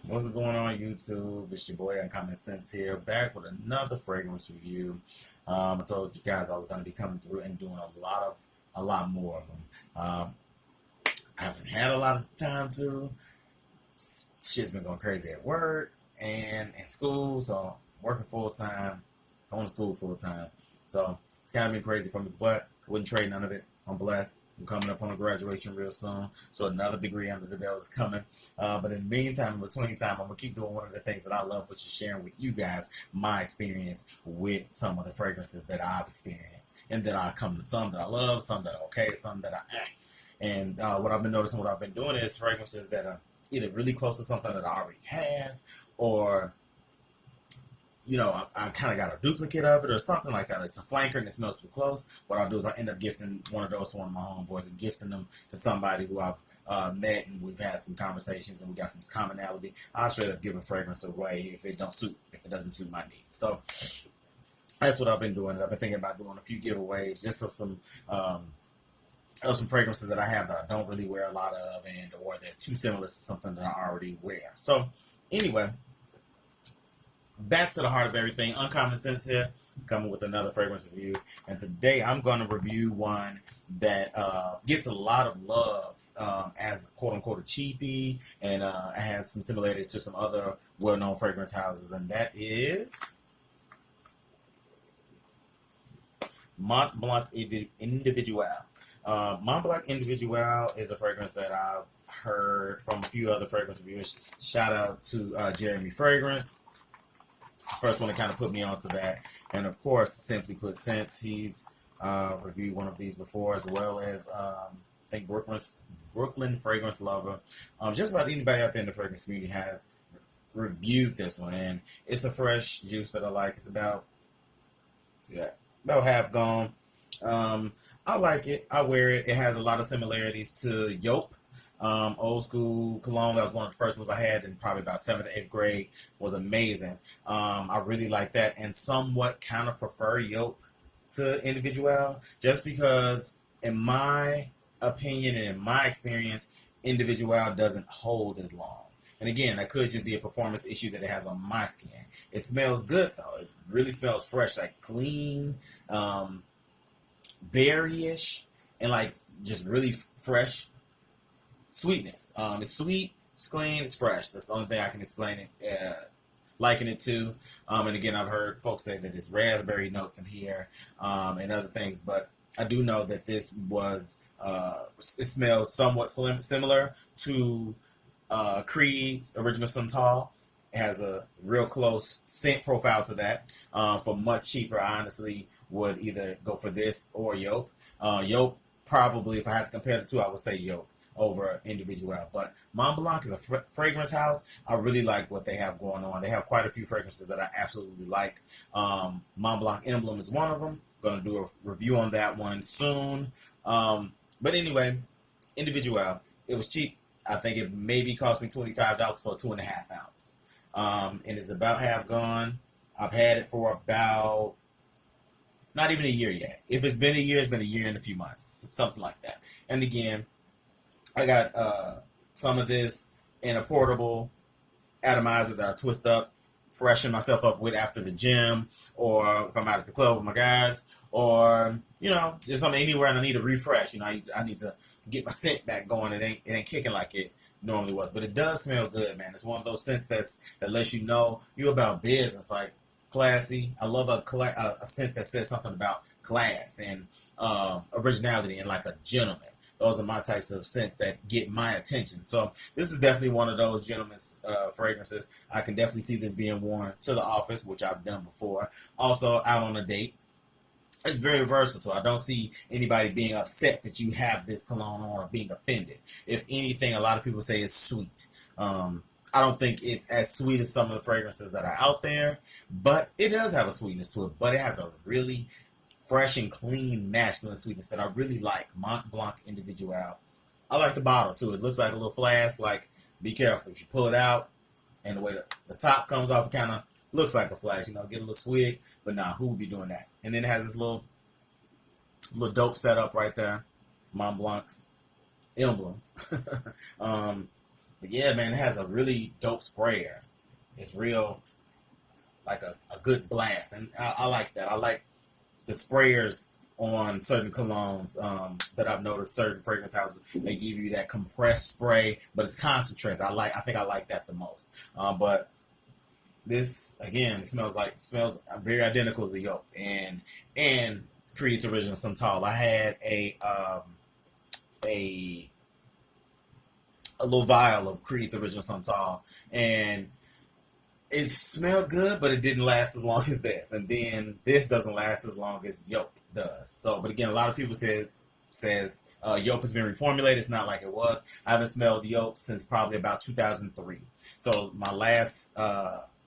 What's going on, YouTube? It's your boy Uncommon Sense here, back with another fragrance review. I told you guys I was going to be coming through and doing a lot more of them. I haven't had a lot of time to. Shit's been going crazy at work and in school, so working full time, going to school full time. So it's kind of been crazy for me, but I wouldn't trade none of it. I'm blessed. I'm coming up on a graduation real soon, so another degree under the belt is coming. But in the meantime, in between time, I'm gonna keep doing one of the things that I love, which is sharing with you guys my experience with some of the fragrances that I've experienced, and that I come to some that I love, some that are okay, some that I And what I've been noticing, what I've been doing is fragrances that are either really close to something that I already have, or I kind of got a duplicate of it or something like that. It's a flanker and it smells too close. What I'll do is I end up gifting one of those to one of my homeboys and gifting them to somebody who I've met and we've had some conversations and we got some commonality. I'll straight up give a fragrance away if it doesn't suit my needs. So that's what I've been doing. I've been thinking about doing a few giveaways just of some fragrances that I have that I don't really wear a lot of, and or they're too similar to something that I already wear. So anyway, back to the heart of everything. Uncommon Sense here, coming with another fragrance review. And today I'm going to review one that gets a lot of love as quote unquote a cheapie, and has some similarities to some other well known fragrance houses, and that is Mont Blanc Individual. Mont Blanc Individual is a fragrance that I've heard from a few other fragrance reviewers. Shout out to Jeremy Fragrance. He's the first one to kind of put me onto that. And of course, Simply Put Sense. He's reviewed one of these before, as well as I think Brooklyn Fragrance Lover. Just about anybody out there in the fragrance community has reviewed this one, and it's a fresh juice that I like. It's about half gone. I like it. I wear it. It has a lot of similarities to Yope. Old school cologne. That was one of the first ones I had in probably about 7th to 8th grade. Was amazing. I really like that, and somewhat kind of prefer Yope to Individual, just because, in my opinion and in my experience, Individual doesn't hold as long. And again, that could just be a performance issue that it has on my skin. It smells good though. It really smells fresh, like clean, berryish, and like just really fresh sweetness. It's sweet, it's clean, it's fresh. That's the only thing I can explain it. Liken it to. And again, I've heard folks say that there's raspberry notes in here, and other things, but I do know that this was. It smells somewhat similar to Creed's Original Santal. It has a real close scent profile to that. For much cheaper, I honestly would either go for this or Yope. Yope, probably, if I had to compare the two, I would say Yope over Individual. But Mont Blanc is a fragrance house. I really like what they have going on. They have quite a few fragrances that I absolutely like. Mont Blanc Emblem is one of them. Going to do a review on that one soon. But anyway, Individual, it was cheap. I think it maybe cost me $25 for a 2.5 ounce. And it's about half gone. I've had it for about not even a year yet. If it's been a year, it's been a year and a few months, something like that. And again, I got some of this in a portable atomizer that I twist up, freshen myself up with after the gym, or if I'm out at the club with my guys, or just something anywhere and I need a refresh. I need to get my scent back going. It ain't kicking like it normally was, but it does smell good, man. It's one of those scents that lets you know you about business, like classy. I love a scent that says something about class and originality and like a gentleman. Those are my types of scents that get my attention. So this is definitely one of those gentlemen's fragrances. I can definitely see this being worn to the office, which I've done before. Also out on a date. It's very versatile. I don't see anybody being upset that you have this cologne on or being offended. If anything, a lot of people say it's sweet. I don't think it's as sweet as some of the fragrances that are out there, but it does have a sweetness to it. But it has a really fresh and clean masculine sweetness that I really like. Mont Blanc Individual. I like the bottle too. It looks like a little flask. Like, be careful if you pull it out, and the way the top comes off, it kind of looks like a flash. Get a little swig, but nah, who would be doing that? And then it has this little dope setup right there, Mont Blanc's emblem. But yeah, man, it has a really dope sprayer. It's real, like a good blast, and I like that. I like the sprayers on certain colognes that I've noticed. Certain fragrance houses, they give you that compressed spray, but it's concentrated. I think I like that the most. But this again smells very identical to the yolk and Creed's original Santal. I had a a little vial of Creed's original Santal, and it smelled good, but it didn't last as long as this. And then this doesn't last as long as Yolk does. So, but again, a lot of people said Yolk has been reformulated. It's not like it was. I haven't smelled Yolk since probably about 2003. So my last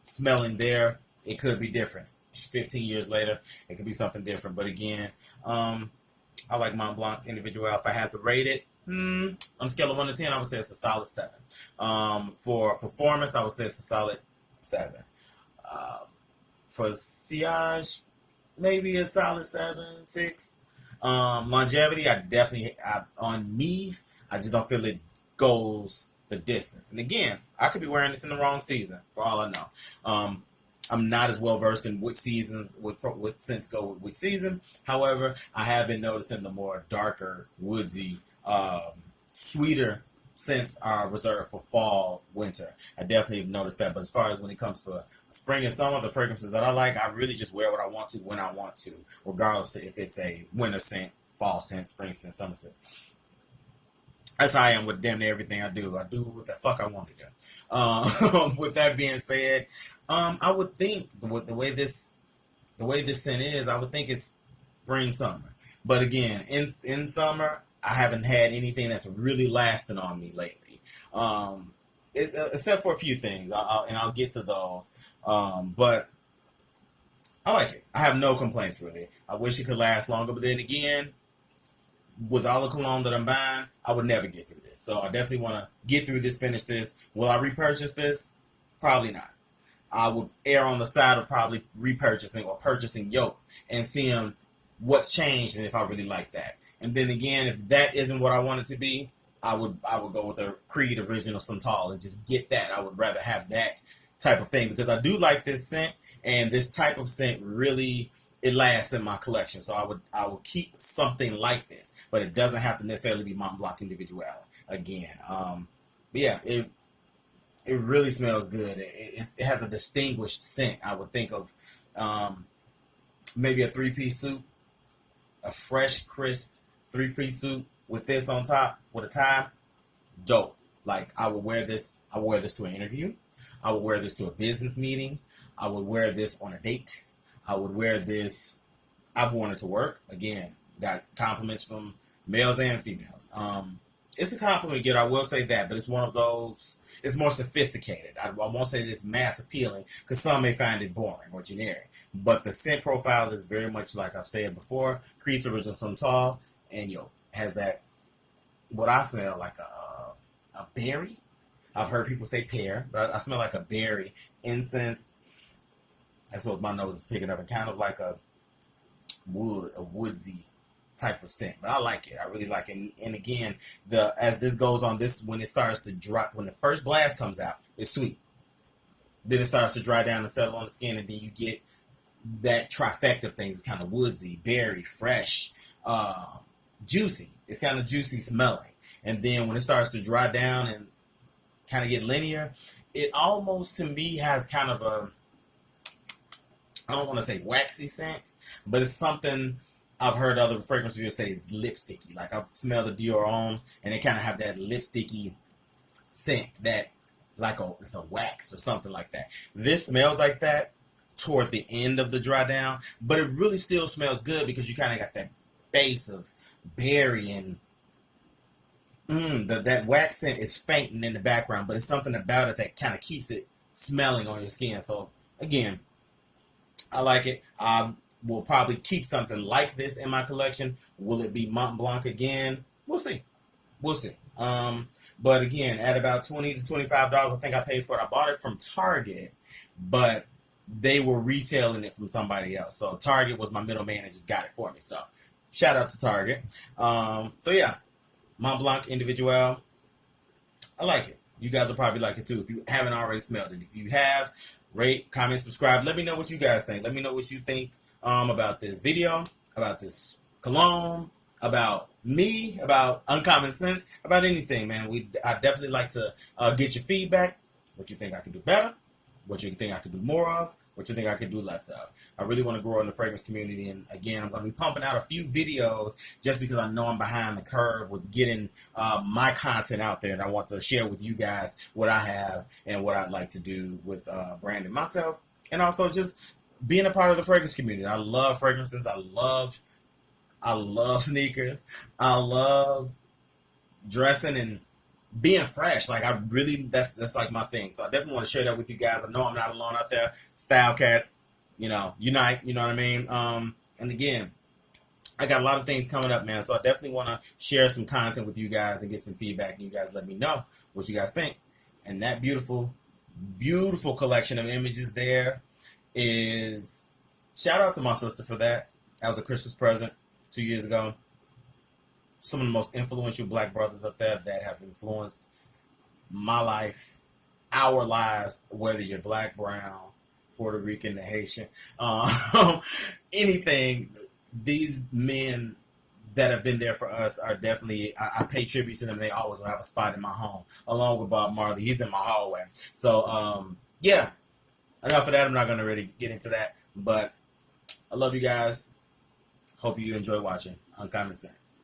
smelling there, it could be different. 15 years later, it could be something different. But again, I like Mont Blanc Individual. If I had to rate it, on a scale of 1 to 10, I would say it's a solid 7. For performance, I would say it's a solid 7. Uh, for sillage, maybe a solid 7, 6. Longevity, on me, I just don't feel it goes the distance. And again, I could be wearing this in the wrong season, for all I know. I'm not as well versed in which seasons, what scents go with which season. However, I have been noticing the more darker, woodsy, sweeter scents are reserved for fall, winter. I definitely have noticed that. But as far as when it comes to spring and summer, the fragrances that I like, I really just wear what I want to when I want to, regardless of if it's a winter scent, fall scent, spring scent, summer scent. That's how I am with damn near everything I do. I do what the fuck I want to do. With that being said, I would think the way this scent is, I would think it's spring summer. But again, in summer, I haven't had anything that's really lasting on me lately. Except for a few things, I'll get to those. But I like it. I have no complaints really. I wish it could last longer, but then again, with all the cologne that I'm buying, I would never get through this. So I definitely want to get through this, finish this. Will I repurchase this? Probably not. I would err on the side of probably repurchasing or purchasing Yolk and seeing what's changed and if I really like that. And then again, if that isn't what I want it to be, I would go with the Creed Original Santal and just get that. I would rather have that type of thing because I do like this scent, and this type of scent really it lasts in my collection. So I would keep something like this, but it doesn't have to necessarily be Mont Blanc Individual again. But yeah, it really smells good. It has a distinguished scent. I would think of maybe a three-piece suit, a fresh, crisp three-piece suit with this on top with a tie. Dope. Like I would wear this. I would wear this to an interview. I would wear this to a business meeting. I would wear this on a date. I would wear this. I've worn it to work. Again, got compliments from males and females. It's a compliment get. I will say that, but it's one of those. It's more sophisticated. I won't say it's mass appealing because some may find it boring or generic. But the scent profile is very much like I've said before. Creed's Original Santal and has that what I smell like a berry. I've heard people say pear, but I smell like a berry incense. That's what my nose is picking up, and kind of like a woodsy type of scent. But I like it. I really like it. And again, as this goes on, this when it starts to drop, when the first blast comes out, it's sweet. Then it starts to dry down and settle on the skin, and then you get that trifecta of things. It's kind of woodsy, berry, fresh, juicy. It's kind of juicy smelling. And then when it starts to dry down and kind of get linear, it almost to me has kind of a, I don't want to say waxy scent, but it's something I've heard other fragrance reviewers say is lipsticky. Like I've smelled the Dior Homes and they kind of have that lipsticky scent that it's a wax or something like that. This smells like that toward the end of the dry down, but it really still smells good because you kind of got that base of berry and that wax scent is fainting in the background, but it's something about it that kind of keeps it smelling on your skin. So again, I like it. I will probably keep something like this in my collection. Will it be Mont Blanc again? We'll see. We'll see. But again, at about $20 to $25, I think I paid for it. I bought it from Target, but they were retailing it from somebody else. So Target was my middleman and just got it for me. So shout out to Target. So yeah, Mont Blanc Individual. I like it. You guys will probably like it too if you haven't already smelled it. If you have, rate, comment, subscribe. Let me know what you guys think. Let me know what you think about this video, about this cologne, about me, about Uncommon Sense, about anything, man. I definitely like to get your feedback. What you think I can do better? What you think I could do more of? What you think I could do less of? I really want to grow in the fragrance community, and again, I'm going to be pumping out a few videos just because I know I'm behind the curve with getting my content out there, and I want to share with you guys what I have and what I'd like to do with branding myself, and also just being a part of the fragrance community. I love fragrances. I love sneakers. I love dressing and being fresh. Like I really, that's like my thing. So I definitely want to share that with you guys. I know I'm not alone out there. Style Cats, unite. You know what I mean? And again, I got a lot of things coming up, man. So I definitely want to share some content with you guys and get some feedback. And you guys let me know what you guys think. And that beautiful, beautiful collection of images there is, shout out to my sister for that. That was a Christmas present 2 years ago. Some of the most influential black brothers up there that have influenced my life, our lives, whether you're black, brown, Puerto Rican, the Haitian, anything. These men that have been there for us are definitely, I pay tribute to them. They always will have a spot in my home, along with Bob Marley. He's in my hallway. So, yeah, enough of that. I'm not going to really get into that, but I love you guys. Hope you enjoy watching Uncommon Sense.